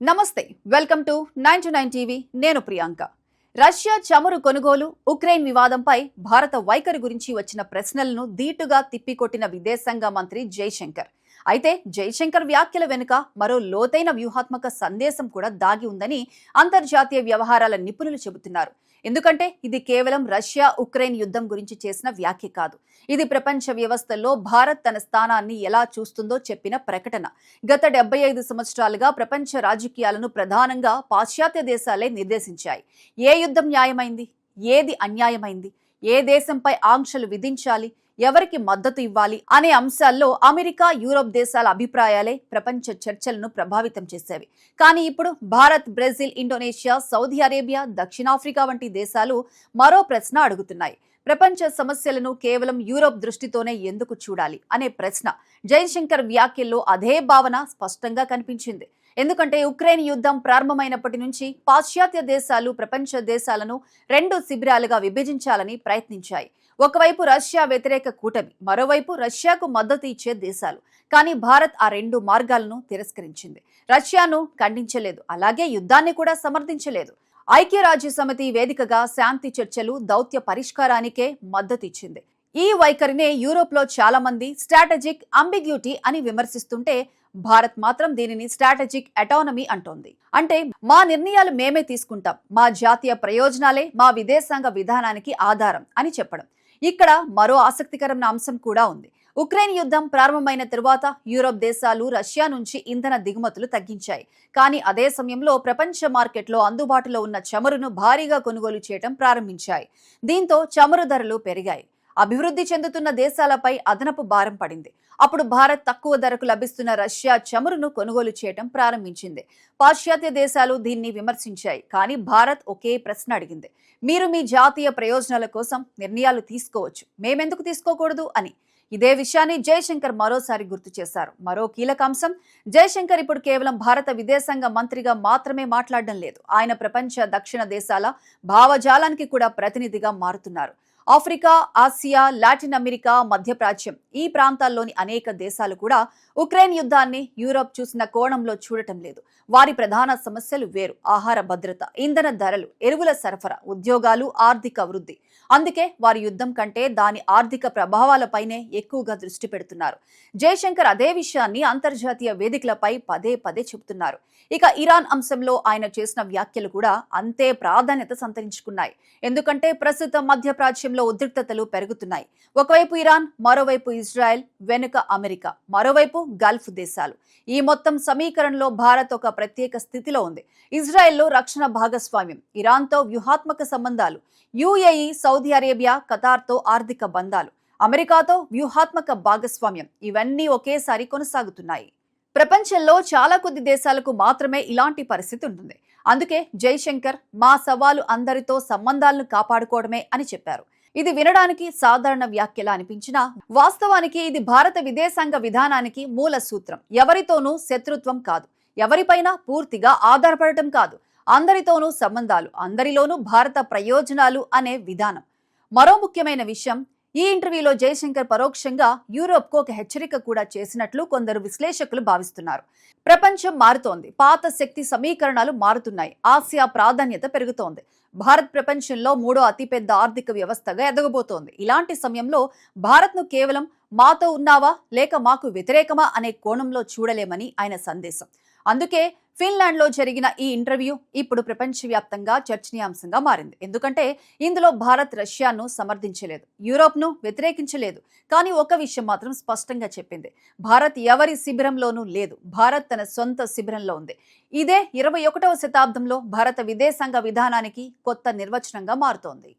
నమస్తే welcome to 99 TV నేను Priyanka Russia చమురు కొనుగోలు ఉక్రెయిన్ వివాదంపై భారత వైఖరి గురించి వచ్చిన ప్రశ్నలను ధీటుగా తిప్పికొట్టిన విదేశాంగ మంత్రి జైశంకర్ అయితే జైశంకర్ వ్యాఖ్యల వెనుక మరో లోతైన వ్యూహాత్మక సందేశం కూడా దాగి ఉందని అంతర్జాతీయ వ్యవహారాల నిపుణులు చెబుతున్నారు ఎందుకంటే ఇది కేవలం రష్యా ఉక్రెయిన్ యుద్ధం గురించి చేసిన వ్యాఖ్య కాదు ఇది ప్రపంచ వ్యవస్థలో భారత్ తన స్థానాన్ని ఎలా చూస్తుందో చెప్పిన ప్రకటన గత 75 సంవత్సరాలుగా ప్రపంచ రాజకీయాలను ప్రధానంగా పాశ్చాత్య దేశాలే నిర్దేశించాయి ఏ యుద్ధం న్యాయమైంది ఏది అన్యాయమైంది ఏ దేశంపై ఆంక్షలు విధించాలి ఎవరికి మద్దతు ఇవ్వాలి అనే అంశాల్లో అమెరికా యూరోప్ దేశాల అభిప్రాయాలే ప్రపంచ చర్చలను ప్రభావితం చేసేవి కానీ ఇప్పుడు Bharat Brazil Indonesia Saudi Arabia దక్షిణాఫ్రికా వంటి దేశాలు మరో ప్రశ్న అడుగుతున్నాయి ప్రపంచ సమస్యలను కేవలం యూరోప్ దృష్టితోనే ఎందుకు చూడాలి అనే ప్రశ్న జైశంకర్ వ్యాఖ్యల్లో అదే భావన స్పష్టంగా కనిపించింది ఎందుకంటే ఉక్రెయిన్ యుద్ధం ప్రారంభమైనప్పటి నుంచి పాశ్చాత్య దేశాలు ప్రపంచ దేశాలను రెండు శిబిరాలుగా విభజించాలని ప్రయత్నించాయి ఒకవైపు రష్యా వ్యతిరేక కూటమి మరోవైపు రష్యాకు మద్దతు ఇచ్చే దేశాలు కానీ భారత్ ఆ రెండు మార్గాలను తిరస్కరించింది రష్యాను ఖండించలేదు అలాగే యుద్ధాన్ని కూడా సమర్థించలేదు ఐక్యరాజ్య సమితి వేదికగా శాంతి చర్చలు దౌత్య పరిష్కారానికే మద్దతు ఇచ్చింది ఈ వైఖరినే యూరోప్ లో చాలా మంది స్ట్రాటజిక్ అంబిగ్యూటీ అని విమర్శిస్తుంటే భారత్ మాత్రం దీనిని స్ట్రాటజిక్ అటానమీ అంటోంది అంటే మా నిర్ణయాలు మేమే తీసుకుంటాం మా జాతీయ ప్రయోజనాలే మా విదేశాంగ విధానానికి ఆధారం అని చెప్పడం ఇక్కడ మరో ఆసక్తికరమైన అంశం కూడా ఉంది ఉక్రెయిన్ యుద్ధం ప్రారంభమైన తరువాత యూరోప్ దేశాలు రష్యా నుంచి ఇంధన దిగుమతులు తగ్గించాయి కానీ అదే సమయంలో ప్రపంచ మార్కెట్లో అందుబాటులో ఉన్న చమురును భారీగా కొనుగోలు చేయడం ప్రారంభించాయి దీంతో చమురు ధరలు పెరిగాయి అభివృద్ధి చెందుతున్న దేశాలపై అదనపు భారం పడింది అప్పుడు భారత్ తక్కువ ధరకు లభిస్తున్న రష్యా చమురును కొనుగోలు చేయడం ప్రారంభించింది పాశ్చాత్య దేశాలు దీన్ని విమర్శించాయి కానీ భారత్ ఒకే ప్రశ్న అడిగింది మీరు మీ జాతీయ ప్రయోజనాల కోసం నిర్ణయాలు తీసుకోవచ్చు మేమెందుకు తీసుకోకూడదు అని ఇదే విషయాన్ని జైశంకర్ మరోసారి గుర్తు చేశారు మరో కీలక అంశం జైశంకర్ ఇప్పుడు కేవలం భారత విదేశాంగ మంత్రిగా మాత్రమే మాట్లాడడం లేదు ఆయన ప్రపంచ దక్షిణ దేశాల భావజాలానికి కూడా ప్రతినిధిగా మారుతున్నారు ఆఫ్రికా ఆసియా లాటిన్ అమెరికా మధ్యప్రాచ్యం ఈ ప్రాంతాల్లోని అనేక దేశాలు కూడా ఉక్రెయిన్ యుద్ధాన్ని యూరోప్ చూసిన కోణంలో చూడటం లేదు వారి ప్రధాన సమస్యలు వేరు ఆహార భద్రత ఇంధన ధరలు ఎరువుల సరఫరా ఉద్యోగాలు ఆర్థిక వృద్ధి అందుకే వారి యుద్ధం కంటే దాని ఆర్థిక ప్రభావాలపైనే ఎక్కువగా దృష్టి పెడుతున్నారు జైశంకర్ అదే విషయాన్ని అంతర్జాతీయ వేదికలపై పదే పదే చెబుతున్నారు ఇక ఇరాన్ అంశంలో ఆయన చేసిన వ్యాఖ్యలు కూడా అంతే ప్రాధాన్యత సంతరించుకున్నాయి ఎందుకంటే ప్రస్తుతం మధ్యప్రాచ్యంలో ఉద్రిక్తతలు పెరుగుతున్నాయి ఒకవైపు ఇరాన్ మరోవైపు ఇజ్రాయెల్ వెనుక అమెరికా మరోవైపు గల్ఫ్ దేశాలు ఈ మొత్తం సమీకరణలో భారత్ ఒక ప్రత్యేక స్థితిలో ఉంది ఇజ్రాయెల్లో రక్షణ భాగస్వామ్యం ఇరాన్తో వ్యూహాత్మక సంబంధాలు యుఏఈ సౌదీ అరేబియా ఖతార్తో ఆర్థిక బంధాలు అమెరికాతో వ్యూహాత్మక భాగస్వామ్యం ఇవన్నీ ఒకేసారి కొనసాగుతున్నాయి ప్రపంచంలో చాలా కొద్ది దేశాలకు మాత్రమే ఇలాంటి పరిస్థితి ఉంటుంది అందుకే జైశంకర్ మా సవాలు అందరితో సంబంధాలను కాపాడుకోవడమే అని చెప్పారు ఇది వినడానికి సాధారణ వ్యాఖ్యలా అనిపించినా వాస్తవానికి ఇది భారత విదేశాంగ విధానానికి మూల సూత్రం ఎవరితోనూ శత్రుత్వం కాదు ఎవరిపైనా పూర్తిగా ఆధారపడటం కాదు అందరితోనూ సంబంధాలు అందరిలోనూ భారత ప్రయోజనాలు అనే విధానం మరో ముఖ్యమైన విషయం ఈ ఇంటర్వ్యూలో జైశంకర్ పరోక్షంగా యూరోప్కు ఒక హెచ్చరిక కూడా చేసినట్లు కొందరు విశ్లేషకులు భావిస్తున్నారు ప్రపంచం మారుతోంది పాత శక్తి సమీకరణాలు మారుతున్నాయి ఆసియా ప్రాధాన్యత పెరుగుతోంది భారత్ ప్రపంచంలో మూడో అతిపెద్ద ఆర్థిక వ్యవస్థగా ఎదగబోతోంది ఇలాంటి సమయంలో భారత్ను కేవలం మాతో ఉన్నావా లేక మాకు వ్యతిరేకమా అనే కోణంలో చూడలేమని ఆయన సందేశం అందుకే ఫిన్లాండ్ లో జరిగిన ఈ ఇంటర్వ్యూ ఇప్పుడు ప్రపంచవ్యాప్తంగా చర్చనీయాంశంగా మారింది ఎందుకంటే ఇందులో భారత్ రష్యాను సమర్థించలేదు యూరోప్ను వ్యతిరేకించలేదు కానీ ఒక విషయం మాత్రం స్పష్టంగా చెప్పింది భారత్ ఎవరి శిబిరంలోనూ లేదు భారత్ తన సొంత శిబిరంలో ఉంది ఇదే 21వ శతాబ్దంలో భారత విదేశాంగ విధానానికి కొత్త నిర్వచనంగా మారుతోంది